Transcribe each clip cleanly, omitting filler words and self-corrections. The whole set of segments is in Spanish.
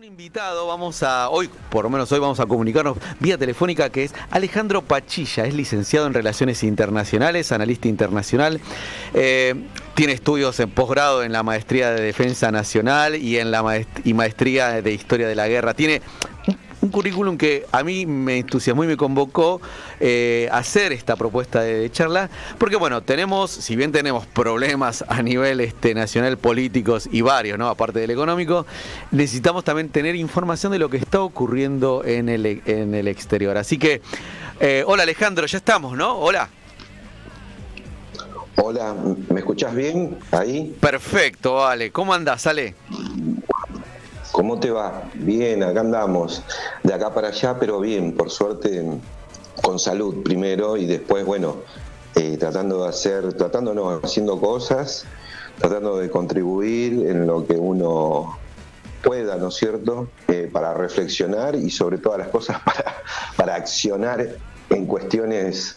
Un invitado, hoy, por lo menos hoy vamos a comunicarnos vía telefónica, que es Alejandro Pachilla, es licenciado en Relaciones Internacionales, analista internacional, tiene estudios en posgrado en la maestría de Defensa Nacional y en la maestría de Historia de la Guerra. Tiene un currículum que a mí me entusiasmó y me convocó a hacer esta propuesta de charla, porque bueno, si bien tenemos problemas a nivel nacional, políticos y varios, ¿no? Aparte del económico, necesitamos también tener información de lo que está ocurriendo en el exterior. Así que, hola Alejandro, ya estamos, ¿no? Hola. Hola, ¿me escuchás bien ahí? Perfecto, vale. ¿Cómo andás, Ale? ¿Cómo te va? Bien, acá andamos, de acá para allá, pero bien, por suerte, con salud primero y después, bueno, haciendo cosas, tratando de contribuir en lo que uno pueda, ¿no es cierto?, para reflexionar y sobre todas las cosas para accionar en cuestiones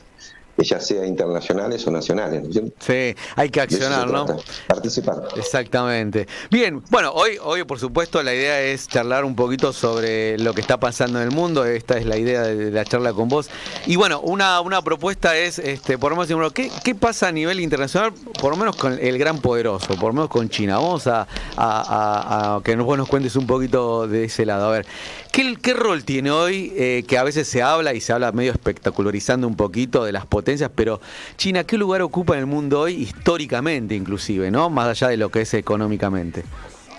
ya sea internacionales o nacionales, ¿no es cierto? Sí, hay que accionar, ¿no? Participar. Exactamente. Bien, bueno, hoy por supuesto la idea es charlar un poquito sobre lo que está pasando en el mundo. Esta es la idea de la charla con vos. Y bueno, una propuesta es, por lo menos, ¿qué pasa a nivel internacional, por lo menos con el gran poderoso, por lo menos con China? Vamos a que vos nos cuentes un poquito de ese lado. A ver, ¿qué rol tiene hoy, que a veces se habla medio espectacularizando un poquito de las potencias, pero China, ¿qué lugar ocupa en el mundo hoy, históricamente inclusive, ¿no? Más allá de lo que es económicamente.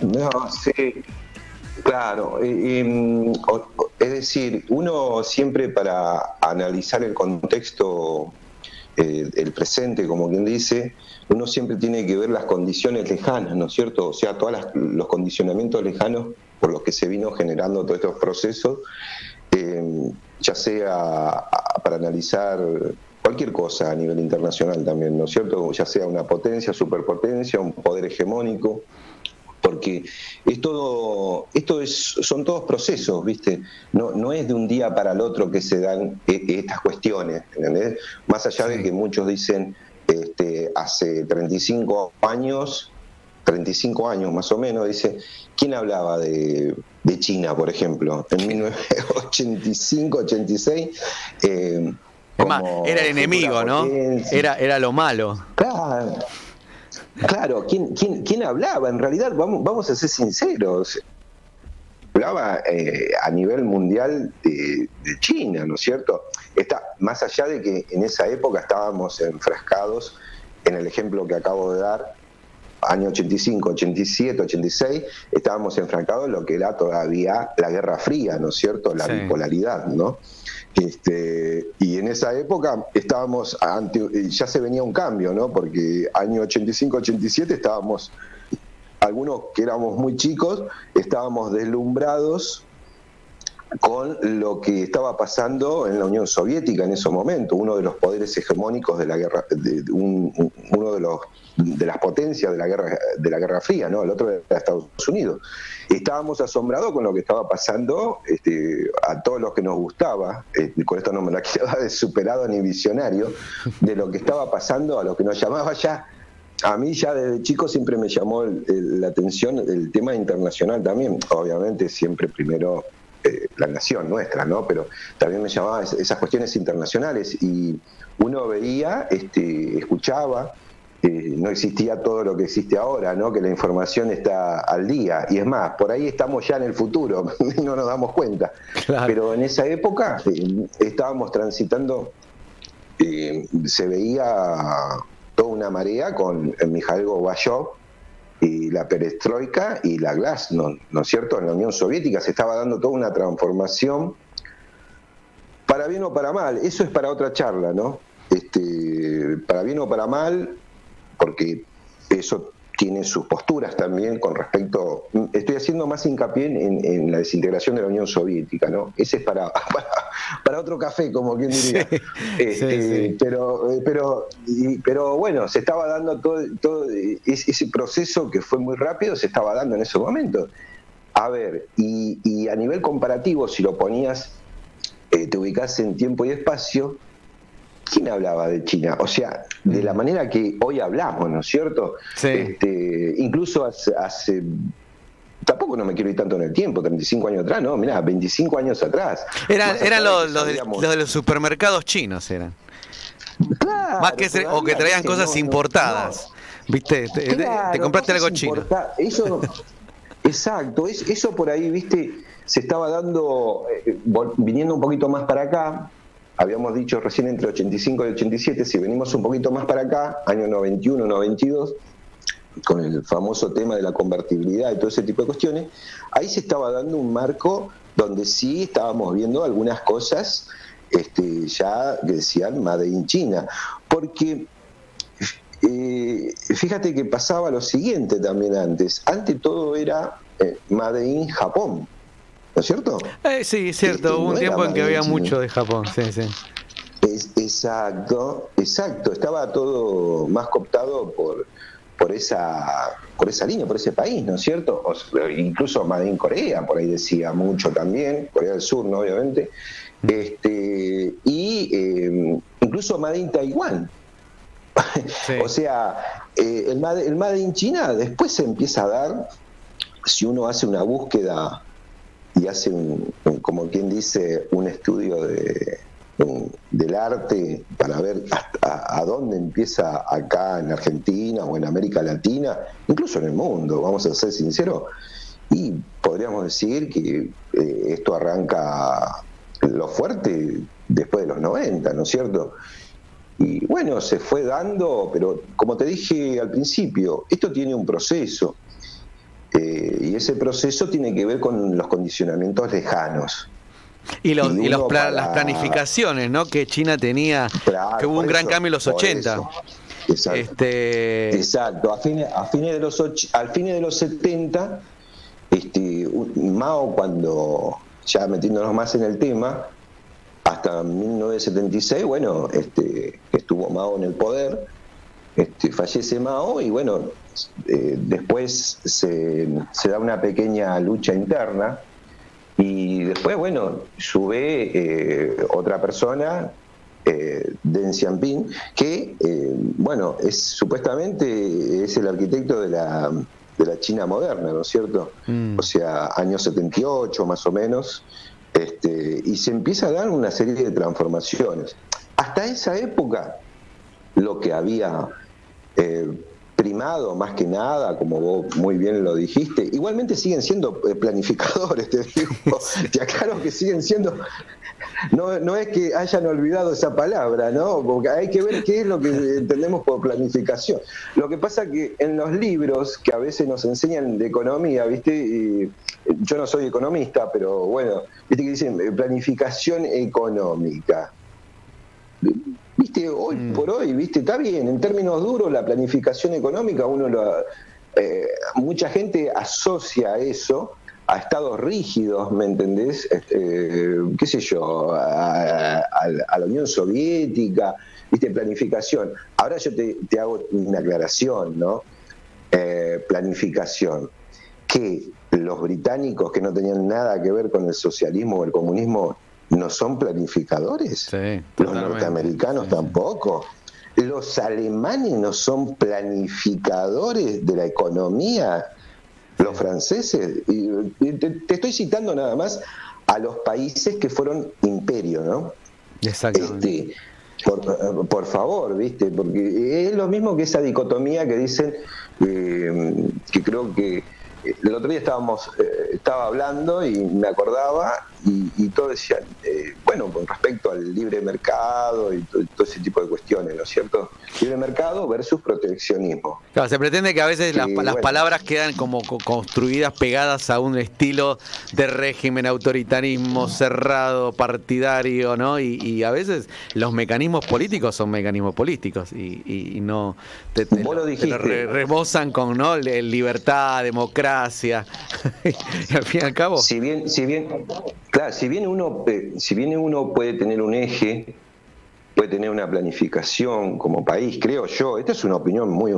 No, sí, claro. Es decir, uno siempre para analizar el contexto, el presente, como quien dice, uno siempre tiene que ver las condiciones lejanas, ¿no es cierto? O sea, todos los condicionamientos lejanos por los que se vino generando todos estos procesos, ya sea para analizar cualquier cosa a nivel internacional también, ¿no es cierto? Ya sea una potencia, superpotencia, un poder hegemónico, porque son todos procesos, ¿viste? No es de un día para el otro que se dan estas cuestiones, ¿entendés? Más allá de que muchos dicen, hace 35 años más o menos, dice, ¿quién hablaba de China, por ejemplo? En 1985, 86, Es más, era el enemigo, ¿no? Era lo malo. Claro, ¿quién hablaba? En realidad, vamos a ser sinceros, hablaba a nivel mundial de China, ¿no es cierto? Más allá de que en esa época estábamos enfrascados en el ejemplo que acabo de dar, año 85, 87, 86, estábamos enfrascados en lo que era todavía la Guerra Fría, ¿no es cierto? La bipolaridad, ¿no? Y en esa época ya se venía un cambio, ¿no? Porque año 85, 87 estábamos, algunos que éramos muy chicos, estábamos deslumbrados con lo que estaba pasando en la Unión Soviética en ese momento, uno de los poderes hegemónicos de la guerra, uno de las potencias de la Guerra Fría, ¿no? El otro era Estados Unidos. Estábamos asombrados con lo que estaba pasando, a todos los que nos gustaba, con esto no me la quiero dar de superado ni visionario, de lo que estaba pasando a lo que nos llamaba ya. A mí ya desde chico siempre me llamó la atención el tema internacional también, obviamente siempre primero la nación nuestra, ¿no? Pero también me llamaban esas cuestiones internacionales y uno veía, escuchaba, no existía todo lo que existe ahora, ¿no? Que la información está al día y es más, por ahí estamos ya en el futuro, no nos damos cuenta. Claro. Pero en esa época estábamos transitando, se veía toda una marea con Mikhail Gorbachev y la perestroika y la glasnost, ¿no es cierto? En la Unión Soviética se estaba dando toda una transformación, para bien o para mal, eso es para otra charla, ¿no? Para bien o para mal, porque eso tiene sus posturas también con respecto, estoy haciendo más hincapié en la desintegración de la Unión Soviética, ¿no? Ese es para otro café, como quien diría. Sí. Pero bueno, se estaba dando todo ese proceso que fue muy rápido, se estaba dando en ese momento. A ver, y a nivel comparativo, si lo ponías, te ubicás en tiempo y espacio, ¿quién hablaba de China? O sea, de la manera que hoy hablamos, ¿no es cierto? Sí. Incluso hace tampoco tampoco no me quiero ir tanto en el tiempo, 35 años atrás, no, mirá, 25 años atrás. Eran los de los supermercados chinos, eran. Claro, Más que o que traían cosas importadas. ¿Viste? Te compraste algo chino. Eso, exacto, eso por ahí, viste, se estaba dando, viniendo un poquito más para acá, habíamos dicho recién entre 85 y 87, si venimos un poquito más para acá, año 91, 92, con el famoso tema de la convertibilidad y todo ese tipo de cuestiones, ahí se estaba dando un marco donde sí estábamos viendo algunas cosas ya que decían Made in China, porque fíjate que pasaba lo siguiente también antes todo era Made in Japón, ¿no es cierto? Sí, cierto, hubo un tiempo en que había mucho de Japón, sí. Exacto, estaba todo más cooptado por esa línea, por ese país, ¿no es cierto? Incluso Made in Corea, por ahí decía mucho también, Corea del Sur, ¿no? Obviamente, incluso Made in Taiwán. Sí. O sea, el Made in China después se empieza a dar, si uno hace una búsqueda y hace como quien dice, un estudio del arte para ver hasta a dónde empieza acá en Argentina o en América Latina, incluso en el mundo, vamos a ser sinceros, y podríamos decir que esto arranca lo fuerte después de los 90, ¿no es cierto? Y bueno, se fue dando, pero como te dije al principio, esto tiene un proceso, y ese proceso tiene que ver con los condicionamientos lejanos. Las planificaciones, ¿no? Que China tenía, claro, que hubo un gran cambio en los 80. Exacto. Exacto. Al fines de los 70, Mao, cuando ya metiéndonos más en el tema, hasta 1976, bueno, estuvo Mao en el poder, fallece Mao y bueno, después se da una pequeña lucha interna y después, bueno, sube otra persona, Deng Xiaoping, que, bueno, supuestamente es el arquitecto de la China moderna, ¿no es cierto? O sea, años 78 más o menos, y se empieza a dar una serie de transformaciones. Hasta esa época, lo que había primado más que nada, como vos muy bien lo dijiste, igualmente siguen siendo planificadores, te digo, te aclaro que siguen siendo, no es que hayan olvidado esa palabra, ¿no? Porque hay que ver qué es lo que entendemos por planificación. Lo que pasa que en los libros que a veces nos enseñan de economía, ¿viste? Y yo no soy economista, pero bueno, ¿viste que dicen planificación económica? Viste, hoy por hoy, viste, está bien, en términos duros la planificación económica, mucha gente asocia eso a estados rígidos, ¿me entendés? Qué sé yo, a la Unión Soviética, viste, planificación. Ahora yo te hago una aclaración, ¿no? Planificación. Que los británicos, que no tenían nada que ver con el socialismo o el comunismo, ¿no son planificadores? Sí, los norteamericanos tampoco. Los alemanes no son planificadores de la economía. Los franceses. Y te estoy citando nada más a los países que fueron imperio, ¿no? Exactamente. Por favor, ¿viste? Porque es lo mismo que esa dicotomía que dicen, que creo que el otro día estaba hablando y me acordaba y todos decían, bueno, con respecto al libre mercado y todo ese tipo de cuestiones, ¿no es cierto? Libre mercado versus proteccionismo. Claro, se pretende que a veces las palabras quedan como construidas, pegadas a un estilo de régimen, autoritarismo, cerrado, partidario, ¿no? Y a veces los mecanismos políticos son mecanismos políticos y no te lo rebozan con, ¿no? Libertad, democracia. Y al fin y al cabo. Si bien uno puede tener un eje, puede tener una planificación como país, creo yo, esta es una opinión muy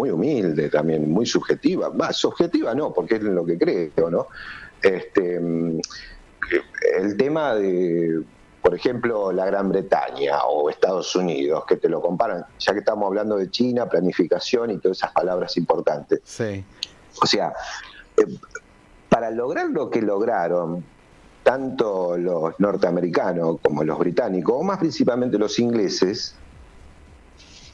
humilde también, muy subjetiva, más subjetiva no, porque es lo que creo, ¿no? El tema de, por ejemplo, la Gran Bretaña o Estados Unidos, que te lo comparan, ya que estamos hablando de China, planificación y todas esas palabras importantes. Sí. O sea, para lograr lo que lograron, tanto los norteamericanos como los británicos, o más principalmente los ingleses,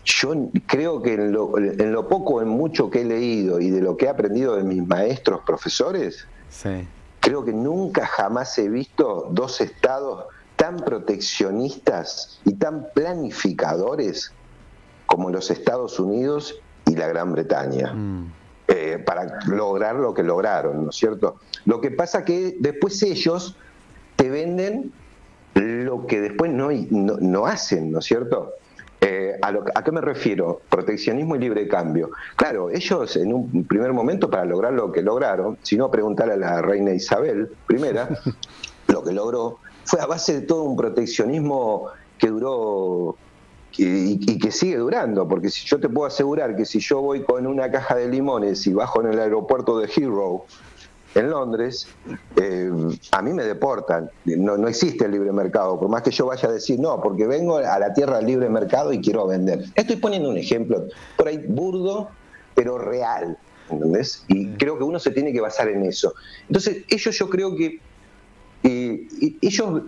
yo creo que en lo poco, en mucho que he leído y de lo que he aprendido de mis maestros, profesores, Sí. creo que nunca jamás he visto dos estados tan proteccionistas y tan planificadores como los Estados Unidos y la Gran Bretaña, para lograr lo que lograron, ¿no es cierto? Lo que pasa que después ellos te venden lo que después no hacen, ¿no es cierto? ¿A qué me refiero? Proteccionismo y libre cambio. Claro, ellos en un primer momento, para lograr lo que lograron, si no preguntar a la reina Isabel I, lo que logró fue a base de todo un proteccionismo que duró y que sigue durando, porque si yo te puedo asegurar que si yo voy con una caja de limones y bajo en el aeropuerto de Heathrow, en Londres, a mí me deportan. No existe el libre mercado, por más que yo vaya a decir, no, porque vengo a la tierra del libre mercado y quiero vender. Estoy poniendo un ejemplo, por ahí burdo, pero real, ¿entendés? Y creo que uno se tiene que basar en eso. Entonces, ellos yo creo que ellos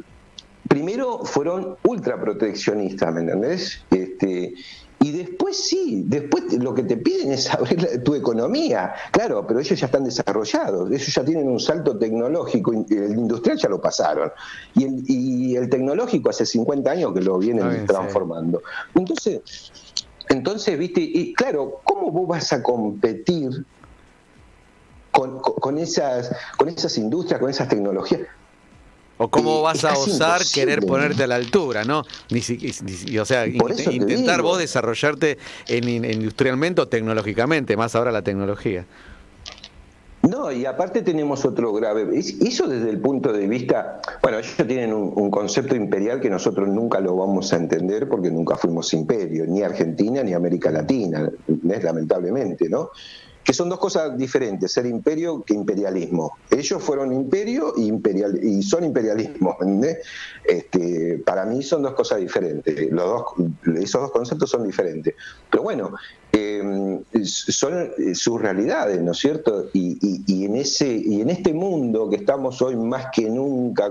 primero fueron ultra proteccionistas, ¿me entendés? Y después después lo que te piden es abrir tu economía, claro, pero ellos ya están desarrollados, ellos ya tienen un salto tecnológico, el industrial ya lo pasaron, y el tecnológico hace 50 años que lo vienen transformando. Entonces, viste, y claro, ¿cómo vos vas a competir con esas industrias, con esas tecnologías? O cómo vas a osar imposible. querer ponerte a la altura, ¿no? O sea, intentar vos desarrollarte industrialmente o tecnológicamente, más ahora la tecnología. No, y aparte tenemos otro grave, eso desde el punto de vista, bueno, ellos tienen un concepto imperial que nosotros nunca lo vamos a entender porque nunca fuimos imperio, ni Argentina ni América Latina, lamentablemente, ¿no? Que son dos cosas diferentes, ser imperio que imperialismo. Ellos fueron imperio y son imperialismo, ¿entendés? Para mí son dos cosas diferentes, esos dos conceptos son diferentes. Pero bueno, son sus realidades, ¿no es cierto? Y en este mundo que estamos hoy más que nunca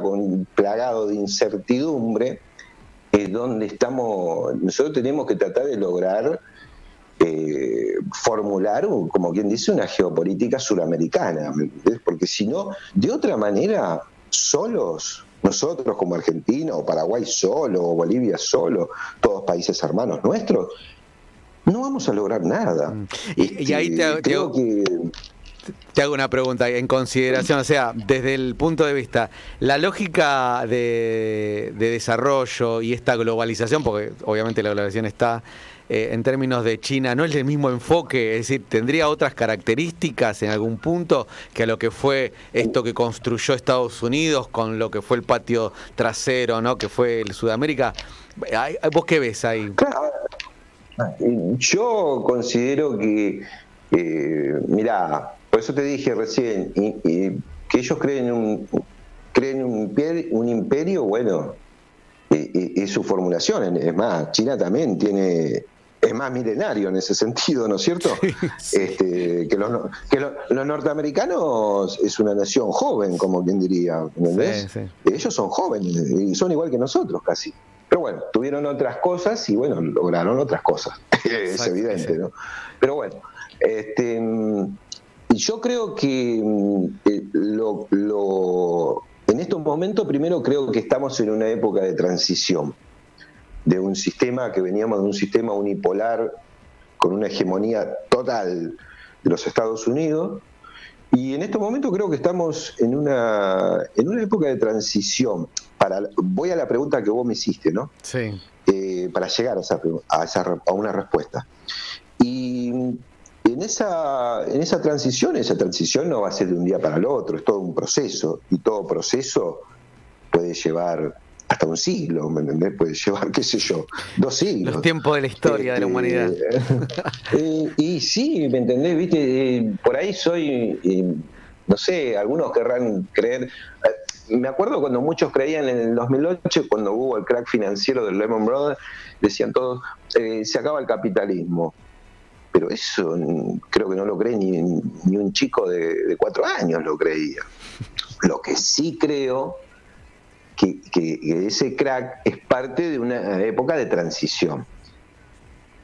plagado de incertidumbre, es donde nosotros tenemos que tratar de lograr formular, como quien dice, una geopolítica suramericana, porque si no, de otra manera, solos, nosotros como Argentina o Paraguay solo o Bolivia solo, todos países hermanos nuestros, no vamos a lograr nada. Y ahí te hago una pregunta en consideración, o sea, desde el punto de vista, la lógica de desarrollo y esta globalización, porque obviamente la globalización está en términos de China, ¿no es el mismo enfoque? Es decir, ¿tendría otras características en algún punto que a lo que fue esto que construyó Estados Unidos con lo que fue el patio trasero, ¿no? Que fue el Sudamérica? ¿Vos qué ves ahí? Claro. Yo considero que, mirá, por eso te dije recién, que ellos creen un imperio, bueno, es su formulación. Es más, China también es más milenario en ese sentido, ¿no es cierto? Sí. Que los norteamericanos es una nación joven, como quien diría, ¿entendés? Sí. Ellos son jóvenes y son igual que nosotros casi. Pero bueno, tuvieron otras cosas y bueno, lograron otras cosas. Es evidente, ¿no? Pero bueno, yo creo que en estos momentos primero creo que estamos en una época de transición de un sistema que veníamos de un sistema unipolar con una hegemonía total de los Estados Unidos, y en estos momentos creo que estamos en una época de transición. Voy a la pregunta que vos me hiciste, ¿no? Sí. Para llegar a una respuesta. Y en esa transición no va a ser de un día para el otro, es todo un proceso, y todo proceso puede llevar hasta un siglo, ¿me entendés? Puede llevar, qué sé yo, 2 siglos. Los tiempos de la historia de la humanidad. Y sí, ¿me entendés? ¿Viste? Por ahí no sé, algunos querrán creer. Me acuerdo cuando muchos creían en el 2008, cuando hubo el crack financiero del Lehman Brothers, decían todos, se acaba el capitalismo. pero eso creo que no lo cree ni un chico de 4 años lo creía. Lo que sí creo que ese crack es parte de una época de transición.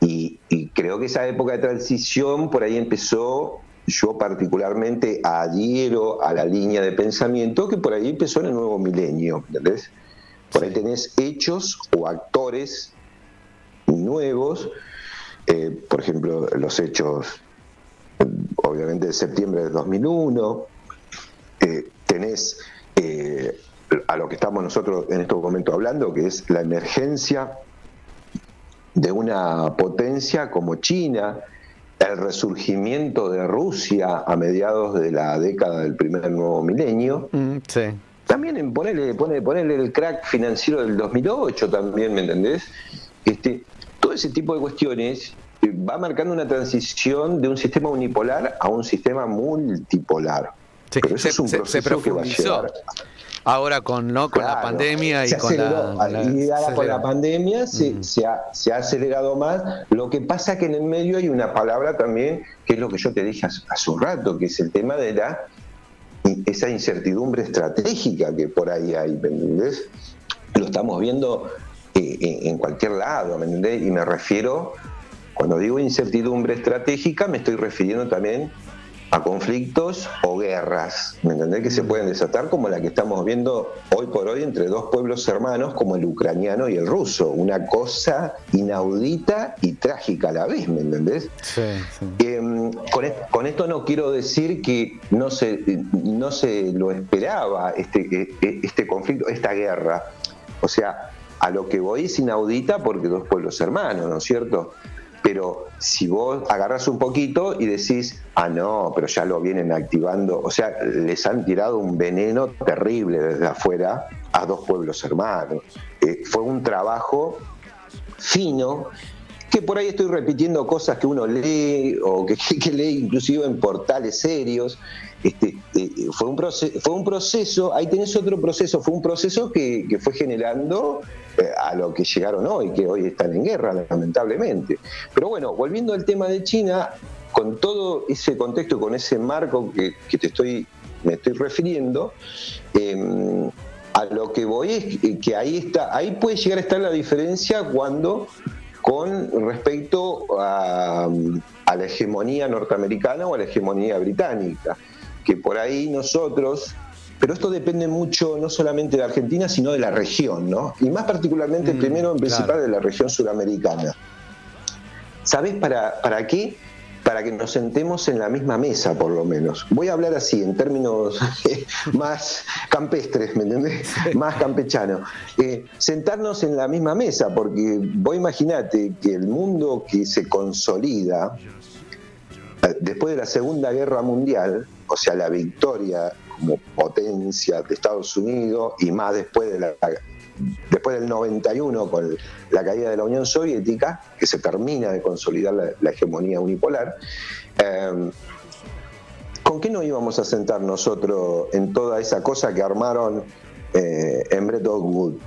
Y creo que esa época de transición por ahí empezó, yo particularmente adhiero a la línea de pensamiento que por ahí empezó en el nuevo milenio, ¿entendés? Por ahí tenés hechos o actores nuevos, por ejemplo, los hechos, obviamente, de septiembre de 2001, tenés a lo que estamos nosotros en este momento hablando, que es la emergencia de una potencia como China, el resurgimiento de Rusia a mediados de la década del primer nuevo milenio. Sí. También ponerle el crack financiero del 2008 también, ¿me entendés? Todo ese tipo de cuestiones va marcando una transición de un sistema unipolar a un sistema multipolar. Sí, pero eso es un proceso que va a llevar. Ahora con la pandemia y con la pandemia se ha acelerado más. Lo que pasa que en el medio hay una palabra también, que es lo que yo te dije hace un rato, que es el tema de esa incertidumbre estratégica que por ahí hay, ¿me entendés? Lo estamos viendo en cualquier lado, ¿me entendés? Y me refiero, cuando digo incertidumbre estratégica, me estoy refiriendo también a conflictos o guerras, ¿me entendés? Que se pueden desatar, como la que estamos viendo hoy por hoy entre dos pueblos hermanos como el ucraniano y el ruso, una cosa inaudita y trágica a la vez, ¿me entendés? Sí. Con esto no quiero decir que no se lo esperaba este conflicto, esta guerra. O sea, a lo que voy es inaudita porque dos pueblos hermanos, ¿no es cierto? Pero si vos agarrás un poquito y decís, no, pero ya lo vienen activando, o sea, les han tirado un veneno terrible desde afuera a dos pueblos hermanos. Fue un trabajo fino, que por ahí estoy repitiendo cosas que uno lee o que lee inclusive en portales serios. Fue un proceso, ahí tenés otro proceso, fue un proceso que fue generando a lo que llegaron hoy, que hoy están en guerra, lamentablemente. Pero bueno, volviendo al tema de China, con todo ese contexto, con ese marco que me estoy refiriendo, a lo que voy es que ahí puede llegar a estar la diferencia con respecto a la hegemonía norteamericana o a la hegemonía británica, que por ahí nosotros, pero esto depende mucho no solamente de Argentina, sino de la región, ¿no? Y más particularmente, primero en principal, de la región suramericana. ¿Sabés para qué? Para que nos sentemos en la misma mesa, por lo menos. Voy a hablar así, en términos más campestres, ¿me entendés? Más campechanos. Sentarnos en la misma mesa, porque vos imaginate que el mundo que se consolida después de la Segunda Guerra Mundial, o sea, la victoria como potencia de Estados Unidos, y más después del 91 con la caída de la Unión Soviética, que se termina de consolidar la hegemonía unipolar, ¿con qué nos íbamos a sentar nosotros en toda esa cosa que armaron en Bretton Woods?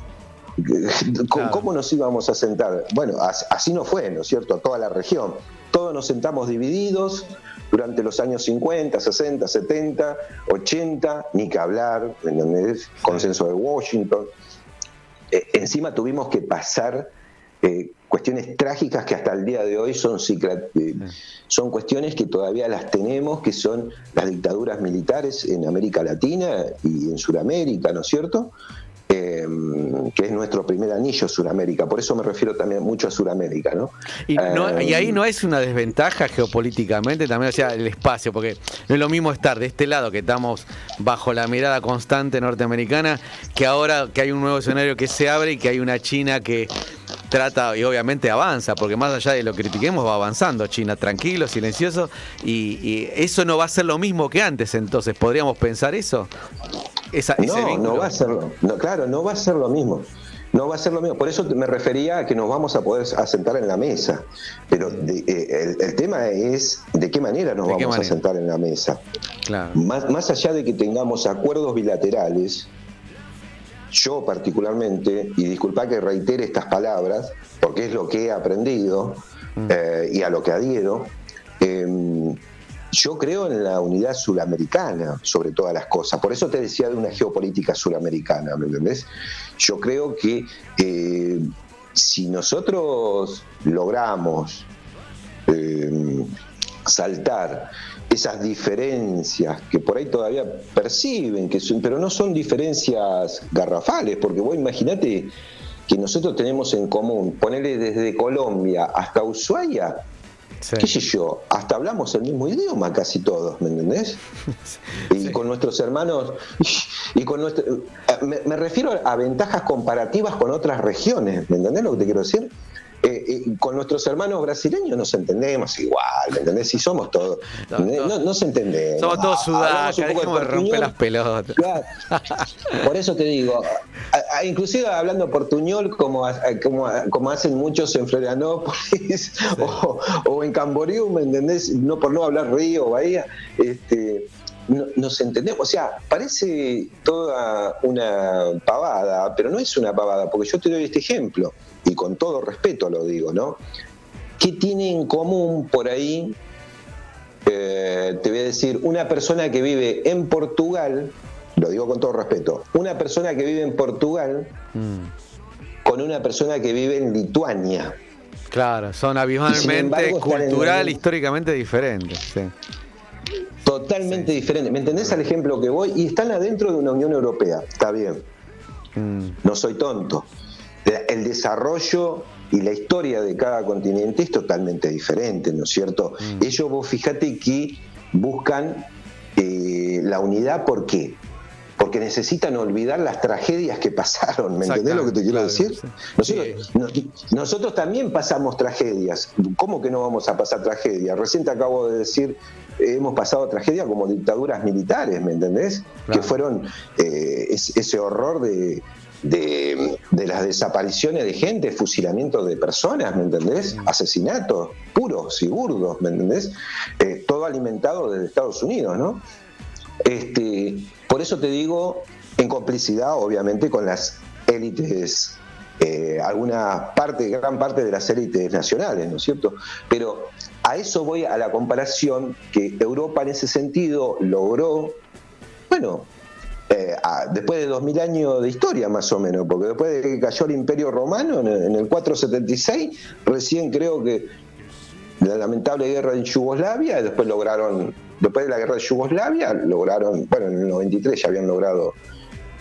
¿Cómo nos íbamos a sentar? Bueno, así no fue, ¿no es cierto?, toda la región. Todos nos sentamos divididos durante los años 50, 60, 70, 80, ni que hablar, ¿entendés? Consenso de Washington. Encima tuvimos que pasar cuestiones trágicas que hasta el día de hoy son cuestiones que todavía las tenemos, que son las dictaduras militares en América Latina y en Sudamérica, ¿no es cierto? Que es nuestro primer anillo, Sudamérica. Por eso me refiero también mucho a Sudamérica, ¿no? Y ahí no es una desventaja geopolíticamente también, o sea, el espacio, porque no es lo mismo estar de este lado, que estamos bajo la mirada constante norteamericana, que ahora que hay un nuevo escenario que se abre y que hay una China que trata y obviamente avanza, porque más allá de lo que critiquemos, va avanzando China, tranquilo, silencioso, y eso no va a ser lo mismo que antes. Entonces, ¿podríamos pensar eso? No va a ser, claro, no va a ser lo mismo. No va a ser lo mismo. Por eso me refería a que nos vamos a poder sentar en la mesa. Pero el tema es de qué manera nos vamos a sentar en la mesa. Claro. Más allá de que tengamos acuerdos bilaterales, yo particularmente, y disculpa que reitere estas palabras, porque es lo que he aprendido y a lo que adhiero, Yo creo en la unidad suramericana sobre todas las cosas. Por eso te decía de una geopolítica suramericana, ¿me entendés? Yo creo que si nosotros logramos saltar esas diferencias que por ahí todavía perciben, pero no son diferencias garrafales, porque vos imaginate que nosotros tenemos en común, ponerle desde Colombia hasta Ushuaia, sí, qué sé yo, hasta hablamos el mismo idioma casi todos, ¿me entendés? Y con nuestros hermanos, me refiero a ventajas comparativas con otras regiones, ¿me entendés lo que te quiero decir? Con nuestros hermanos brasileños nos entendemos igual, ¿me entendés? Si somos todos, no se entendemos. Somos todos sudacas, dejemos de romper las pelotas. Claro. Por eso te digo, inclusive hablando portuñol como hacen muchos en Florianópolis, sí, o en Camboriú, ¿me entendés? No, por no hablar Río, Bahía, nos entendemos, o sea, parece toda una pavada, pero no es una pavada, porque yo te doy este ejemplo, y con todo respeto lo digo, ¿no? ¿Qué tiene en común por ahí? Te voy a decir, una persona que vive en Portugal, lo digo con todo respeto, una persona que vive en Portugal con una persona que vive en Lituania. Claro, son abismalmente cultural, históricamente diferentes, sí. Totalmente diferentes. ¿Me entendés al ejemplo que voy? Y están adentro de una Unión Europea, está bien. No soy tonto. El desarrollo y la historia de cada continente es totalmente diferente, ¿no es cierto? Ellos, vos fíjate que buscan la unidad, ¿por qué? Porque necesitan olvidar las tragedias que pasaron, ¿me entendés lo que te quiero decir? Nosotros también pasamos tragedias. ¿Cómo que no vamos a pasar tragedias? Recién te acabo de decir, hemos pasado tragedias como dictaduras militares, ¿me entendés? Claro. Que fueron ese horror de las desapariciones de gente, fusilamientos de personas, ¿me entendés? Asesinatos puros y burdos, ¿me entendés? Todo alimentado desde Estados Unidos, ¿no? Por eso te digo, en complicidad, obviamente, con las élites, gran parte de las élites nacionales, ¿no es cierto? Pero a eso voy, a la comparación que Europa en ese sentido logró, bueno, después de 2000 años de historia más o menos, porque después de que cayó el Imperio Romano en el 476, recién creo que la lamentable guerra en Yugoslavia, después de la guerra de Yugoslavia, lograron, bueno, en el 93 ya habían logrado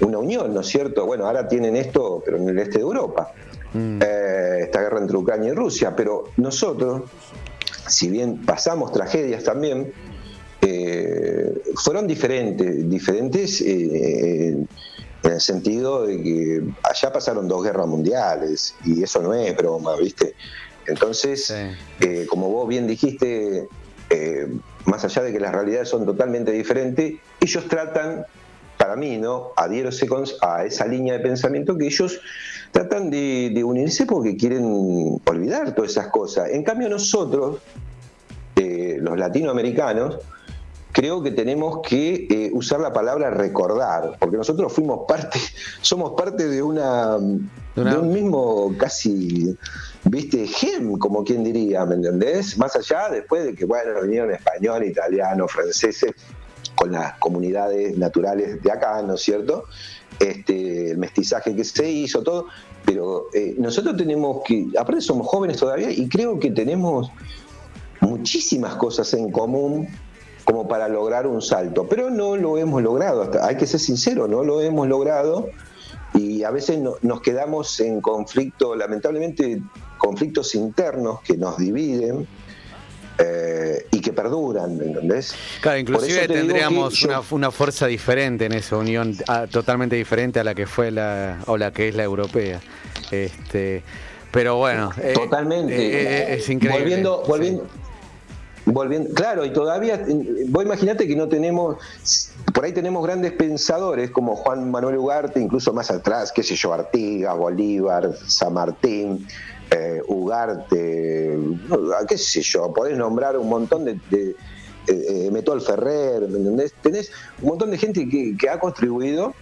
una unión, ¿no es cierto? Bueno, ahora tienen esto, pero en el este de Europa, esta guerra entre Ucrania y Rusia, pero nosotros, si bien pasamos tragedias también, fueron diferentes en el sentido de que allá pasaron 2 guerras mundiales y eso no es broma, ¿viste? Entonces, sí, como vos bien dijiste, más allá de que las realidades son totalmente diferentes, ellos tratan, para mí, ¿no? Adhiero a esa línea de pensamiento que ellos tratan de unirse porque quieren olvidar todas esas cosas. En cambio nosotros, los latinoamericanos, creo que tenemos que usar la palabra recordar, porque nosotros somos parte de un mismo casi, viste, como quien diría, ¿me entendés? Más allá, después de que, bueno, vinieron españoles, italianos, franceses, con las comunidades naturales de acá, ¿no es cierto? El mestizaje que se hizo, todo, pero nosotros tenemos que, aparte somos jóvenes todavía, y creo que tenemos muchísimas cosas en común como para lograr un salto, pero no lo hemos logrado, hay que ser sincero, no lo hemos logrado, y a veces nos quedamos en conflicto, lamentablemente conflictos internos que nos dividen y que perduran, ¿me entendés? Claro, inclusive tendríamos una fuerza diferente en esa unión, totalmente diferente a la que fue la que es la europea. Pero bueno, totalmente. Es increíble. Volviendo, claro, y todavía, vos imaginate que no tenemos, por ahí tenemos grandes pensadores como Juan Manuel Ugarte, incluso más atrás, qué sé yo, Artigas, Bolívar, San Martín, Ugarte, qué sé yo, podés nombrar un montón de Metol Ferrer, ¿me entendés? Tenés un montón de gente que ha contribuido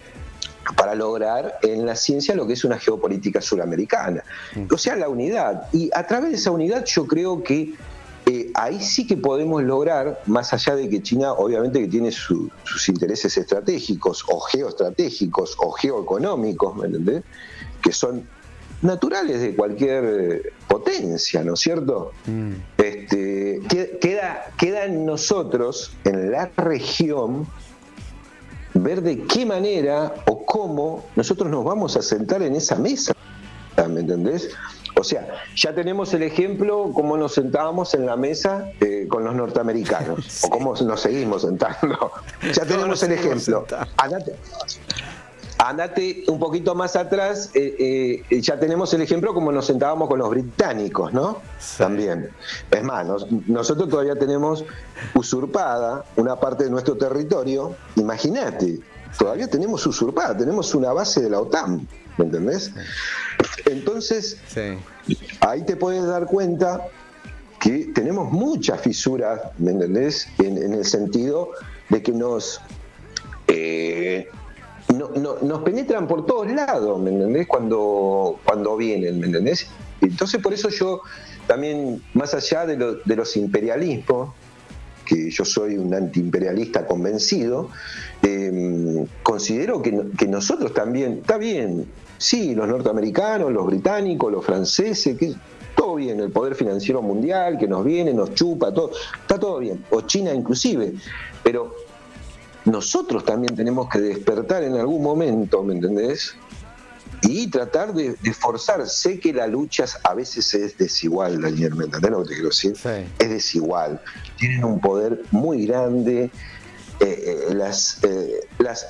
para lograr en la ciencia lo que es una geopolítica suramericana, o sea, la unidad, y a través de esa unidad yo creo que ahí sí que podemos lograr, más allá de que China obviamente que tiene sus intereses estratégicos o geoestratégicos o geoeconómicos, ¿me entendés? Que son naturales de cualquier potencia, ¿no es cierto? Queda en nosotros, en la región, ver de qué manera o cómo nosotros nos vamos a sentar en esa mesa, ¿me entendés? O sea, ya tenemos el ejemplo cómo nos sentábamos en la mesa con los norteamericanos, sí, o cómo nos seguimos sentando. Ya tenemos el ejemplo. Andate un poquito más atrás, ya tenemos el ejemplo como nos sentábamos con los británicos, ¿no? Sí. También. Es más, nosotros todavía tenemos usurpada una parte de nuestro territorio, imagínate, todavía tenemos usurpada, tenemos una base de la OTAN, ¿me entendés? Entonces, sí, ahí te puedes dar cuenta que tenemos muchas fisuras, ¿me entendés? En el sentido de que nos penetran por todos lados, ¿me entendés? Cuando vienen, ¿me entendés? Entonces por eso yo también, más allá de los imperialismos, que yo soy un antiimperialista convencido, considero que nosotros también, está bien, sí, los norteamericanos, los británicos, los franceses, que todo bien, el poder financiero mundial que nos viene, nos chupa, todo, está todo bien, o China inclusive, pero nosotros también tenemos que despertar en algún momento, ¿me entendés? Y tratar de forzar. Sé que la lucha a veces es desigual, Daniel, ¿me entendés lo que te quiero decir? Sí. Es desigual. Tienen un poder muy grande, las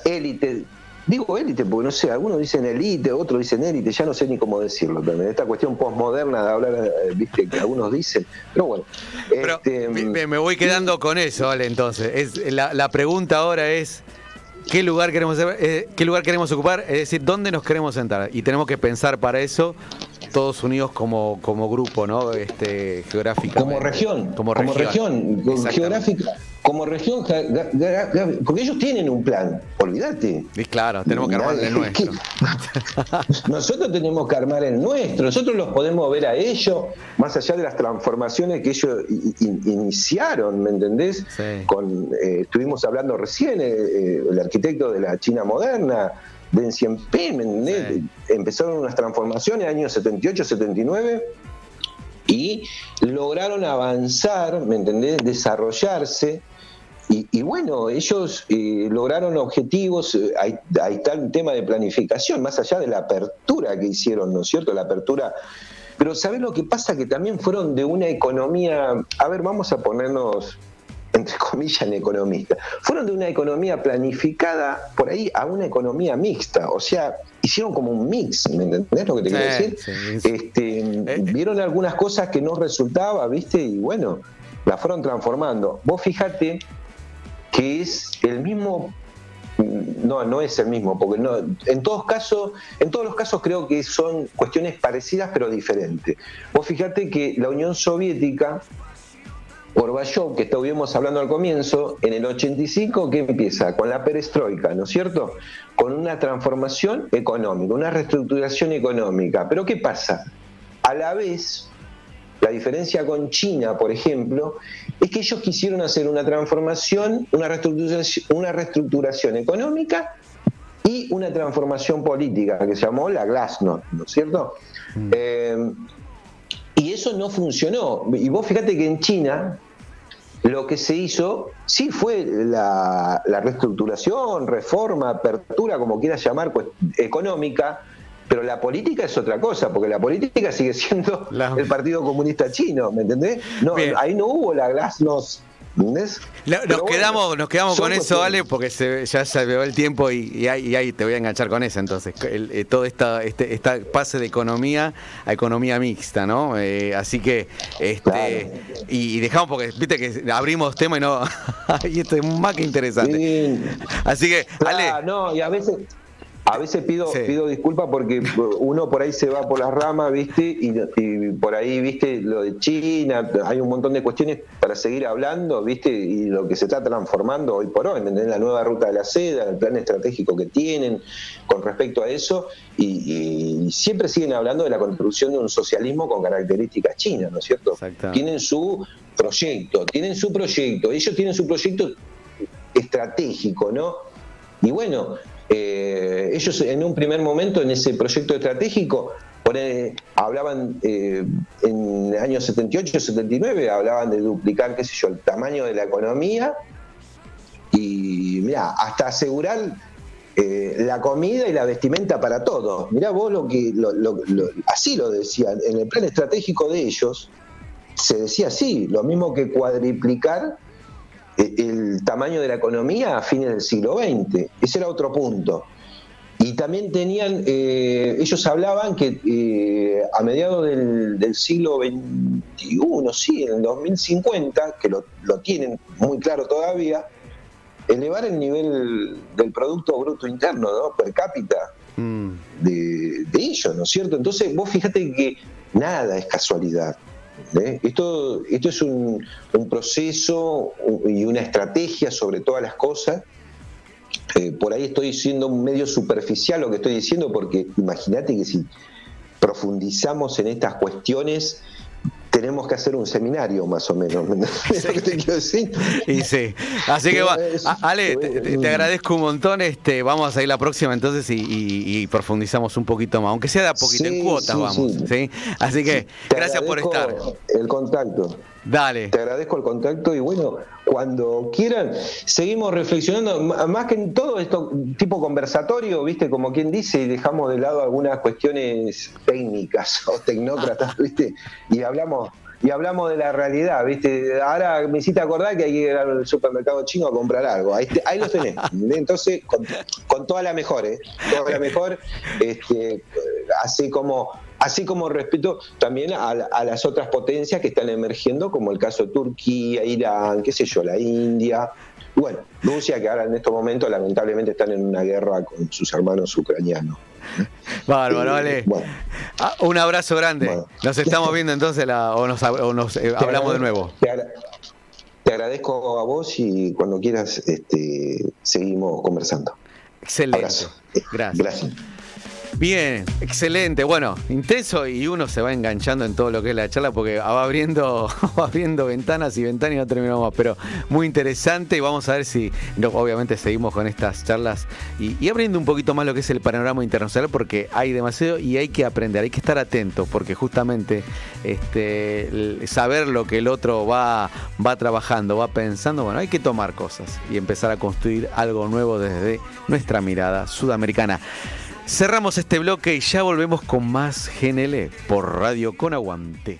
élites. Digo élite porque no sé, algunos dicen élite, otros dicen élite, ya no sé ni cómo decirlo también. Esta cuestión postmoderna de hablar, viste, que algunos dicen, pero bueno. Pero me voy quedando con eso, vale, entonces. La pregunta ahora es, ¿qué lugar queremos ocupar? Es decir, ¿dónde nos queremos sentar? Y tenemos que pensar para eso todos unidos como grupo, ¿no? Geográficamente. Como región geográfica. Como región, porque ellos tienen un plan, olvídate. Y claro, tenemos que armar el nuestro. Nosotros tenemos que armar el nuestro, nosotros los podemos ver a ellos, más allá de las transformaciones que ellos iniciaron, ¿me entendés? Sí. Estuvimos hablando recién, el arquitecto de la China moderna, Deng Xiaoping, ¿me entendés? Sí. Empezaron unas transformaciones en los años 78, 79, y lograron avanzar, ¿me entendés? Desarrollarse. Y bueno, ellos lograron objetivos, ahí está el tema de planificación, más allá de la apertura que hicieron, ¿no es cierto? La apertura. Pero ¿sabés lo que pasa? Que también fueron de una economía, a ver, vamos a ponernos, entre comillas, en economista. Fueron de una economía planificada por ahí a una economía mixta, o sea, hicieron como un mix, ¿me entendés lo que te quiero decir? Sí. Vieron algunas cosas que no resultaba, ¿viste? Y bueno, las fueron transformando. Vos fíjate que es el mismo, no es el mismo, porque no, en todos los casos creo que son cuestiones parecidas pero diferentes. Vos fíjate que la Unión Soviética, Gorbachev, que estuvimos hablando al comienzo, en el 85, ¿qué empieza? Con la perestroika, ¿no es cierto? Con una transformación económica, una reestructuración económica. Pero ¿qué pasa? A la vez, la diferencia con China, por ejemplo, es que ellos quisieron hacer una transformación, una reestructuración económica y una transformación política que se llamó la Glasnost, ¿no es cierto? Y eso no funcionó. Y vos fíjate que en China lo que se hizo sí fue la reestructuración, reforma, apertura, como quieras llamar, económica, pero la política es otra cosa, porque la política sigue siendo el Partido Comunista Chino, ¿me entendés? No, ahí no hubo la Glasnost, ¿entendés? Nos quedamos con eso, Ale, porque ya se ve el tiempo y ahí te voy a enganchar con eso, entonces, todo esta pase de economía a economía mixta, ¿no? Así que, claro. Y dejamos, porque viste que abrimos tema y no, y esto es más que interesante. Sí. Así que, Ale. No, y a veces... A veces pido disculpas porque uno por ahí se va por las ramas, ¿viste? Y por ahí, ¿viste? Lo de China, hay un montón de cuestiones para seguir hablando, ¿viste? Y lo que se está transformando hoy por hoy, ¿me entendés? La nueva ruta de la seda, el plan estratégico que tienen con respecto a eso, y siempre siguen hablando de la construcción de un socialismo con características chinas, ¿no es cierto? Tienen su proyecto, ellos tienen su proyecto estratégico, ¿no? Y bueno, ellos en un primer momento en ese proyecto estratégico hablaban en el año 78, 79, hablaban de duplicar, qué sé yo, el tamaño de la economía y mirá, hasta asegurar la comida y la vestimenta para todos. Mirá vos así lo decían, en el plan estratégico de ellos se decía así, lo mismo que cuadriplicar el tamaño de la economía a fines del siglo XX. Ese era otro punto. Y también tenían, ellos hablaban que a mediados del siglo XXI, sí, en el 2050, que lo tienen muy claro todavía, elevar el nivel del Producto Bruto Interno, ¿no? Per cápita de ellos, ¿no es cierto? Entonces vos fíjate que nada es casualidad. Esto es un proceso y una estrategia sobre todas las cosas. Por ahí estoy siendo medio superficial lo que estoy diciendo, porque imagínate que si profundizamos en estas cuestiones tenemos que hacer un seminario más o menos. ¿Es lo que te quiero decir? Y sí, así que Ale, te agradezco un montón. Vamos a seguir la próxima entonces y profundizamos un poquito más, aunque sea de a poquito, en cuotas vamos. ¿Sí? Así que gracias por estar. El contacto. Dale. Te agradezco el contacto y bueno, cuando quieran, seguimos reflexionando, más que en todo esto tipo conversatorio, ¿viste? Como quien dice, y dejamos de lado algunas cuestiones técnicas o tecnócratas, ¿viste? Y hablamos de la realidad, ¿viste? Ahora me hiciste acordar que hay que ir al supermercado chino a comprar algo. Ahí los tenés. Entonces, con toda la mejor, toda la mejor, así como respeto también a las otras potencias que están emergiendo, como el caso de Turquía, Irán, qué sé yo, la India. Bueno, Rusia, que ahora en estos momentos lamentablemente están en una guerra con sus hermanos ucranianos. Bárbaro, vale. Bueno. Un abrazo grande. Bueno. Nos estamos viendo entonces o nos hablamos de nuevo. Te agradezco a vos y cuando quieras seguimos conversando. Excelente. Abrazo. Gracias. Bien, excelente. Bueno, intenso, y uno se va enganchando en todo lo que es la charla porque va abriendo ventanas y ventanas y no terminamos más. Pero muy interesante, y vamos a ver si obviamente seguimos con estas charlas y abriendo un poquito más lo que es el panorama internacional, porque hay demasiado y hay que aprender, hay que estar atentos, porque justamente saber lo que el otro va trabajando, va pensando, bueno, hay que tomar cosas y empezar a construir algo nuevo desde nuestra mirada sudamericana. Cerramos este bloque y ya volvemos con más GNL por Radio Con Aguante.